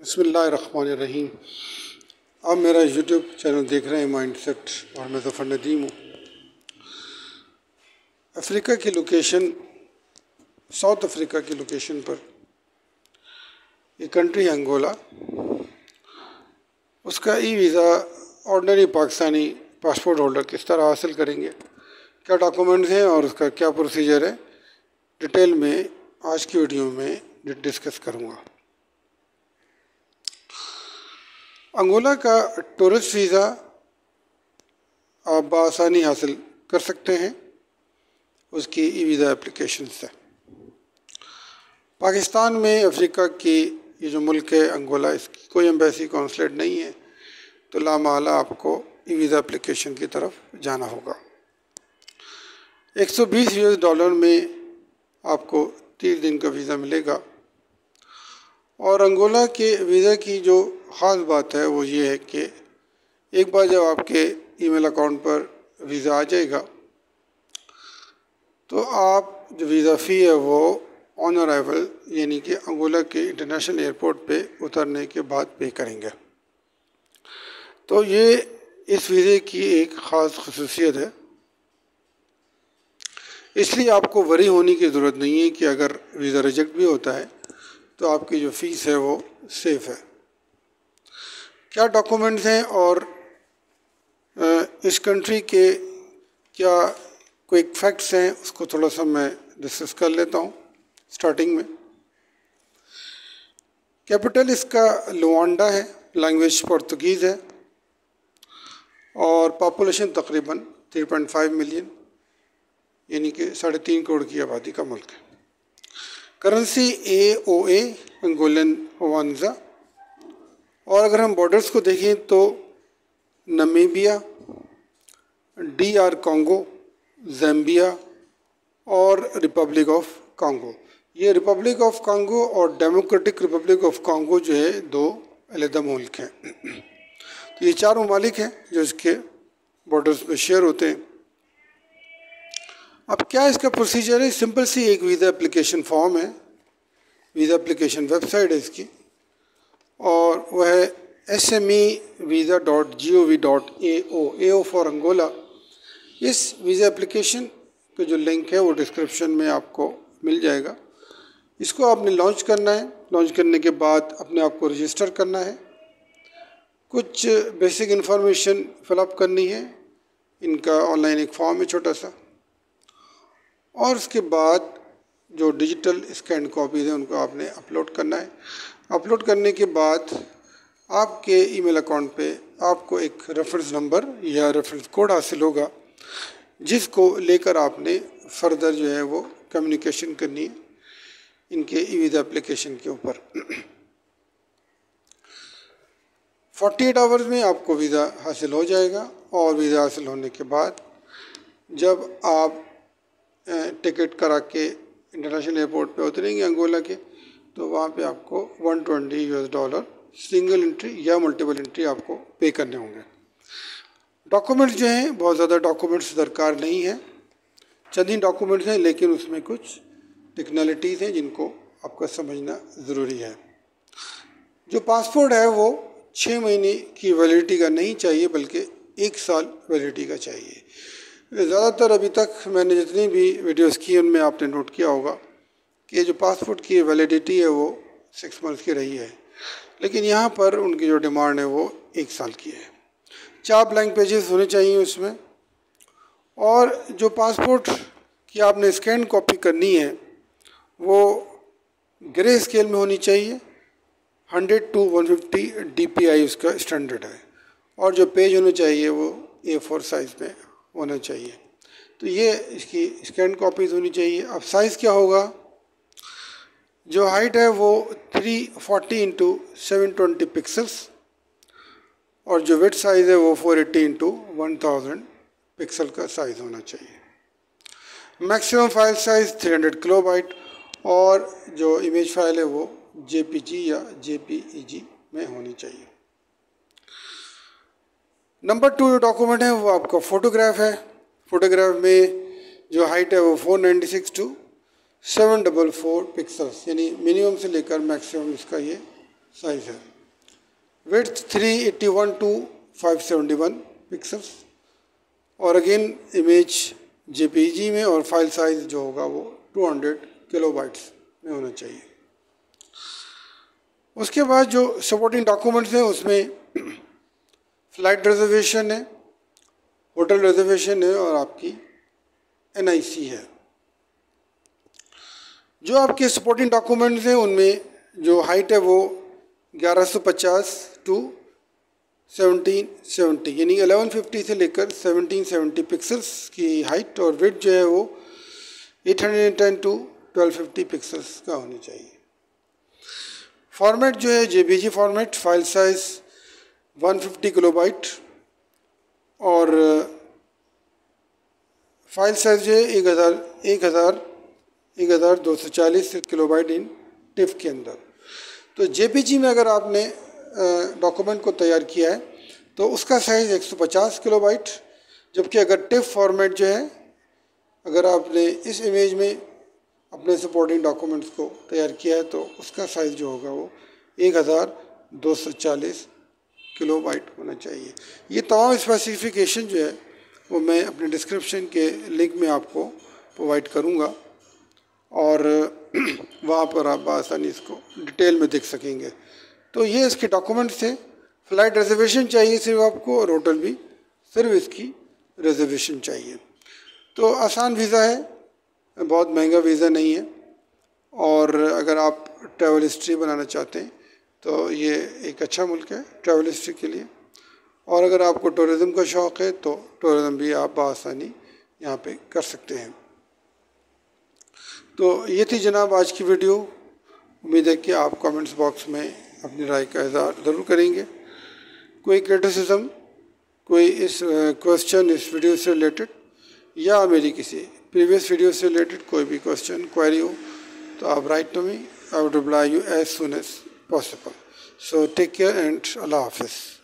बिस्मिल्लाहिर्रहमानिर्रहीम। आप मेरा यूट्यूब चैनल देख रहे हैं माइंडसेट, और मैं ज़फ़र नदीम हूँ। अफ्रीका की लोकेशन, साउथ अफ्रीका की लोकेशन पर एक कंट्री है अंगोला। उसका e visa ordinary Pakistani passport holder किस तरह हासिल करेंगे, क्या डॉक्यूमेंट्स हैं और उसका क्या प्रोसीजर है, डिटेल में आज की वीडियो में डिस्कस करूँगा। अंगोला का टूरिस्ट वीज़ा आप बआसानी हासिल कर सकते हैं उसकी ई वीज़ा एप्लीकेशन से। पाकिस्तान में अफ्रीका की ये जो मुल्क है अंगोला, इसकी कोई एम्बेसी कौंसलेट नहीं है, तो लामहला आपको ई वीज़ा एप्लीकेशन की तरफ जाना होगा। 120 US डॉलर में आपको 30 दिन का वीज़ा मिलेगा। और अंगोला के वीज़ा की जो ख़ास बात है वो ये है कि एक बार जब आपके ईमेल अकाउंट पर वीज़ा आ जाएगा तो आप जो वीज़ा फ़ी है वो ऑन अराइवल यानी कि अंगोला के इंटरनेशनल एयरपोर्ट पे उतरने के बाद पे करेंगे। तो ये इस वीज़े की एक ख़ास खसूसियत है, इसलिए आपको वरी होने की ज़रूरत नहीं है कि अगर वीज़ा रिजेक्ट भी होता है तो आपकी जो फ़ीस है वो सेफ़ है। क्या डॉक्यूमेंट्स हैं और इस कंट्री के क्या क्विक फैक्ट्स हैं, उसको थोड़ा सा मैं डिस्कस कर लेता हूँ। स्टार्टिंग में कैपिटल इसका लुआंडा है, लैंग्वेज पुर्तगीज़ है और पॉपुलेशन तकरीबन 3.5 मिलियन यानी कि 3.5 करोड़ की आबादी का मुल्क है। Currency AOA Angolan वांजा। और अगर हम बॉर्डर्स को देखें तो नामीबिया, DR कॉन्गो, ज़ाम्बिया और रिपब्लिक ऑफ कॉन्गो। ये रिपब्लिक ऑफ कॉन्गो और डेमोक्रेटिक रिपब्लिक ऑफ कॉन्गो जो है दो अलग मुल्क हैं। तो ये चार ममालिक हैं जो इसके बॉर्डर्स में शेयर होते हैं। अब क्या इसका प्रोसीजर है? सिंपल सी एक वीज़ा एप्लीकेशन फॉर्म है, वीज़ा एप्लीकेशन वेबसाइट है इसकी, और वह है SMEvisa.gov.AO फॉर अंगोला। इस वीज़ा एप्लीकेशन का जो लिंक है वो डिस्क्रिप्शन में आपको मिल जाएगा। इसको आपने लॉन्च करना है। लॉन्च करने के बाद अपने आप को रजिस्टर करना है, कुछ बेसिक इन्फॉर्मेशन फिलअप करनी है। इनका ऑनलाइन एक फॉर्म है छोटा सा, और उसके बाद जो डिजिटल स्कैन कॉपीज़ हैं उनको आपने अपलोड करना है। अपलोड करने के बाद आपके ईमेल अकाउंट पे आपको एक रेफरेंस नंबर या रेफरेंस कोड हासिल होगा, जिसको लेकर आपने फर्दर जो है वो कम्युनिकेशन करनी है इनके ई वीज़ा एप्लीकेशन के ऊपर। 48 आवर्स में आपको वीज़ा हासिल हो जाएगा। और वीज़ा हासिल होने के बाद जब आप टिकट करा के इंटरनेशनल एयरपोर्ट पे उतरेंगे अंगोला के, तो वहाँ पे आपको 120 US डॉलर सिंगल एंट्री या मल्टीपल एंट्री आपको पे करने होंगे। डॉक्यूमेंट्स जो हैं, बहुत ज़्यादा डॉक्यूमेंट्स दरकार नहीं है, चंद ही डॉक्यूमेंट्स हैं, लेकिन उसमें कुछ टेक्निकलिटीज़ हैं जिनको आपको समझना ज़रूरी है। जो पासपोर्ट है वो 6 महीने की वैलिडिटी का नहीं चाहिए, बल्कि 1 साल वैलिडिटी का चाहिए। ज़्यादातर अभी तक मैंने जितनी भी वीडियोस की उनमें आपने नोट किया होगा कि जो पासपोर्ट की वैलिडिटी है वो 6 मंथ्स की रही है, लेकिन यहाँ पर उनकी जो डिमांड है वो 1 साल की है। 4 ब्लैंक पेजेस होने चाहिए उसमें, और जो पासपोर्ट की आपने स्कैन कॉपी करनी है वो ग्रे स्केल में होनी चाहिए। 100/150 DPI उसका स्टैंडर्ड है, और जो पेज होने चाहिए वो A4 साइज़ में होना चाहिए। तो ये इसकी स्कैन कॉपीज़ होनी चाहिए। अब साइज़ क्या होगा? जो हाइट है वो 340x720 पिक्सल्स, और जो विड्थ साइज़ है वो 480x1000 पिक्सल का साइज़ होना चाहिए। मैक्सिमम फाइल साइज़ 300 किलोबाइट, और जो इमेज फाइल है वो JPG या JPEG में होनी चाहिए। नंबर 2 जो डॉक्यूमेंट है वो आपका फ़ोटोग्राफ है। फ़ोटोग्राफ में जो हाइट है वो 496x744 पिक्सल्स, यानी मिनिमम से लेकर मैक्सिमम इसका ये साइज है। विड्थ 381 to 571 पिक्सल्स, और अगेन इमेज जेपीजी में, और फाइल साइज जो होगा वो 200 किलोबाइट्स में होना चाहिए। उसके बाद जो सपोर्टिंग डॉक्यूमेंट्स हैं उसमें फ्लाइट रिजर्वेशन है, होटल रिजर्वेशन है, और आपकी एनआईसी है। जो आपके सपोर्टिंग डॉक्यूमेंट्स हैं उनमें जो हाइट है वो 1150 to 1770 यानी 1150 से लेकर 1770 पिक्सल्स की हाइट, और विड्थ जो है वो 810 to 1250 पिक्सल्स का होनी चाहिए। फॉर्मेट जो है JPG format, file size 150 kilobyte, और फाइल साइज जो है 1240 किलोबाइट इन टिफ के अंदर। तो जेपीजी में अगर आपने डॉक्यूमेंट को तैयार किया है तो उसका साइज़ 150 किलोबाइट, जबकि अगर टिफ फॉर्मेट जो है, अगर आपने इस इमेज में अपने सपोर्टिंग डॉक्यूमेंट्स को तैयार किया है तो उसका साइज़ जो होगा वो 1240 किलोबाइट होना चाहिए। ये तमाम स्पेसिफिकेशन जो है वो मैं अपने डिस्क्रिप्शन के लिंक में आपको प्रोवाइड करूँगा, और वहाँ पर आप आसानी इसको डिटेल में देख सकेंगे। तो ये इसके डॉक्यूमेंट्स थे। फ़्लाइट रिजर्वेशन चाहिए सिर्फ आपको, और होटल भी सिर्फ इसकी रिजर्वेशन चाहिए। तो आसान वीज़ा है, बहुत महंगा वीज़ा नहीं है, और अगर आप ट्रैवल हिस्ट्री बनाना चाहते हैं तो ये एक अच्छा मुल्क है ट्रैवल हिस्ट्री के लिए। और अगर आपको टूरिज़म का शौक़ है तो टूरिज़म भी आप बआसानी यहाँ पे कर सकते हैं। तो ये थी जनाब आज की वीडियो। उम्मीद है कि आप कमेंट्स बॉक्स में अपनी राय का इज़हार ज़रूर करेंगे। कोई क्रिटिसिज्म, कोई इस क्वेश्चन इस वीडियो से रिलेटेड, या मेरी किसी प्रीवियस वीडियो से रिलेटेड कोई भी क्वेश्चन क्वेरी हो तो आप write to me, I would reply you as soon as possible. So take care and अल्लाह हाफिज़।